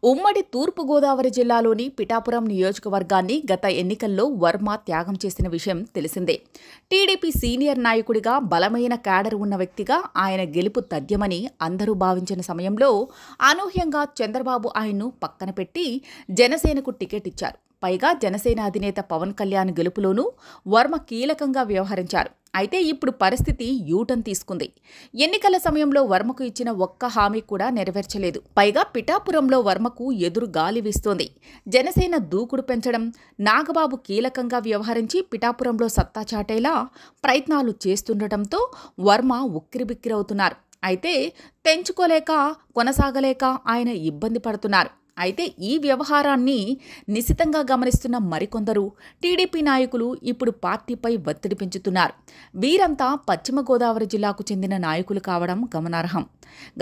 ఉమ్మడి తూర్పుగోదావరి జిల్లాలోని పిఠాపురం నియోజకవర్గాన్ని గత ఎన్నికల్లో వర్మ త్యాగం చేసిన విషయం తెలిసిందే. టీడీపీ సీనియర్ నాయకుడిగా బలమైన క్యాడర్ ఉన్న వ్యక్తిగా ఆయన గెలుపు తథ్యమని అందరూ భావించిన సమయంలో అనూహ్యంగా చంద్రబాబు ఆయన్ను పక్కన పెట్టి జనసేనకు టికెట్ ఇచ్చారు. పైగా జనసేన అధినేత పవన్ కళ్యాణ్ గెలుపులోనూ వర్మ కీలకంగా వ్యవహరించారు. అయితే ఇప్పుడు పరిస్థితి యూటర్న్ తీసుకుంది. ఎన్నికల సమయంలో వర్మకు ఇచ్చిన ఒక్క హామీ కూడా నెరవేర్చలేదు. పైగా పిఠాపురంలో వర్మకు ఎదురు గాలి వీస్తోంది. జనసేన దూకుడు పెంచడం, నాగబాబు కీలకంగా వ్యవహరించి పిఠాపురంలో సత్తా చాటేలా ప్రయత్నాలు చేస్తుండటంతో వర్మ ఉక్కిరిబిక్కిరవుతున్నారు. అయితే తెంచుకోలేక కొనసాగలేక ఆయన ఇబ్బంది పడుతున్నారు. అయితే ఈ వ్యవహారాన్ని నిశితంగా గమనిస్తున్న మరికొందరు టీడీపీ నాయకులు ఇప్పుడు పార్టీపై ఒత్తిడి పెంచుతున్నారు. వీరంతా పశ్చిమ గోదావరి జిల్లాకు చెందిన నాయకులు కావడం గమనార్హం.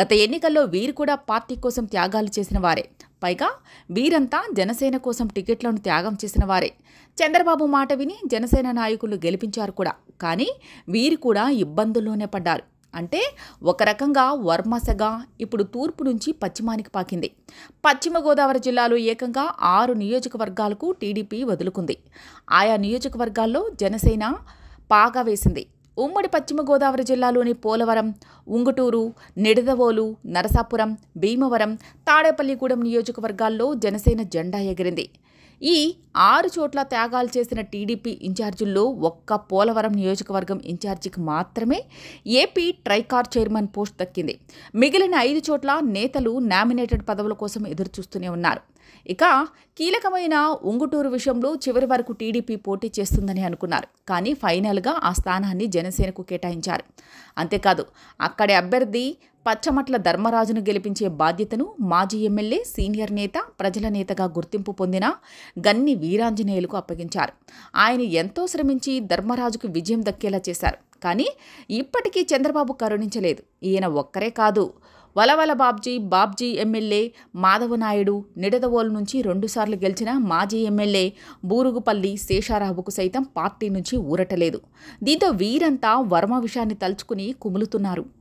గత ఎన్నికల్లో వీరు కూడా పార్టీ కోసం త్యాగాలు చేసిన వారే. పైగా వీరంతా జనసేన కోసం టికెట్లను త్యాగం చేసిన వారే. చంద్రబాబు మాట విని జనసేన నాయకులు గెలిపించారు కూడా. కానీ వీరు కూడా ఇబ్బందుల్లోనే పడ్డారు. అంటే ఒక రకంగా వర్మసగా ఇప్పుడు తూర్పు నుంచి పశ్చిమానికి పాకింది. పశ్చిమ గోదావరి జిల్లాలో ఏకంగా 6 నియోజకవర్గాలకు టీడీపీ వదులుకుంది. ఆయా నియోజకవర్గాల్లో జనసేన పాగా వేసింది. ఉమ్మడి పశ్చిమ గోదావరి జిల్లాలోని పోలవరం, ఉంగుటూరు, నిడదవోలు, నరసాపురం, భీమవరం, తాడేపల్లిగూడెం నియోజకవర్గాల్లో జనసేన జెండా ఎగిరింది. ఈ 6 చోట్ల త్యాగాలు చేసిన టీడీపీ ఇన్ఛార్జీల్లో ఒక్క పోలవరం నియోజకవర్గం ఇన్ఛార్జికి మాత్రమే ఏపీ ట్రైకార్ చైర్మన్ పోస్ట్ దక్కింది. మిగిలిన 5 చోట్ల నేతలు నామినేటెడ్ పదవుల కోసం ఎదురుచూస్తూనే ఉన్నారు. ఇక కీలకమైన ఉంగుటూరు విషయంలో చివరి వరకు టీడీపీ పోటీ చేస్తుందని అనుకున్నారు. కానీ ఫైనల్గా ఆ స్థానాన్ని జనసేనకు కేటాయించారు. అంతేకాదు అక్కడి అభ్యర్థి పచ్చమట్ల ధర్మరాజును గెలిపించే బాధ్యతను మాజీ ఎమ్మెల్యే, సీనియర్ నేత, ప్రజల నేతగా గుర్తింపు పొందిన గన్ని వీరాంజనేయులకు అప్పగించారు. ఆయన ఎంతో శ్రమించి ధర్మరాజుకు విజయం దక్కేలా చేశారు. కానీ ఇప్పటికీ చంద్రబాబు కరుణించలేదు. ఈయన ఒక్కరే కాదు, వలవల బాబ్జీ ఎమ్మెల్యే మాధవనాయుడు, నిడదవోలు నుంచి 2 సార్లు గెలిచిన మాజీ ఎమ్మెల్యే బూరుగుపల్లి శేషారావుకు సైతం పార్టీ నుంచి ఊరటలేదు. దీంతో వీరంతా వర్మ విషయాన్ని తలుచుకుని కుములుతున్నారు.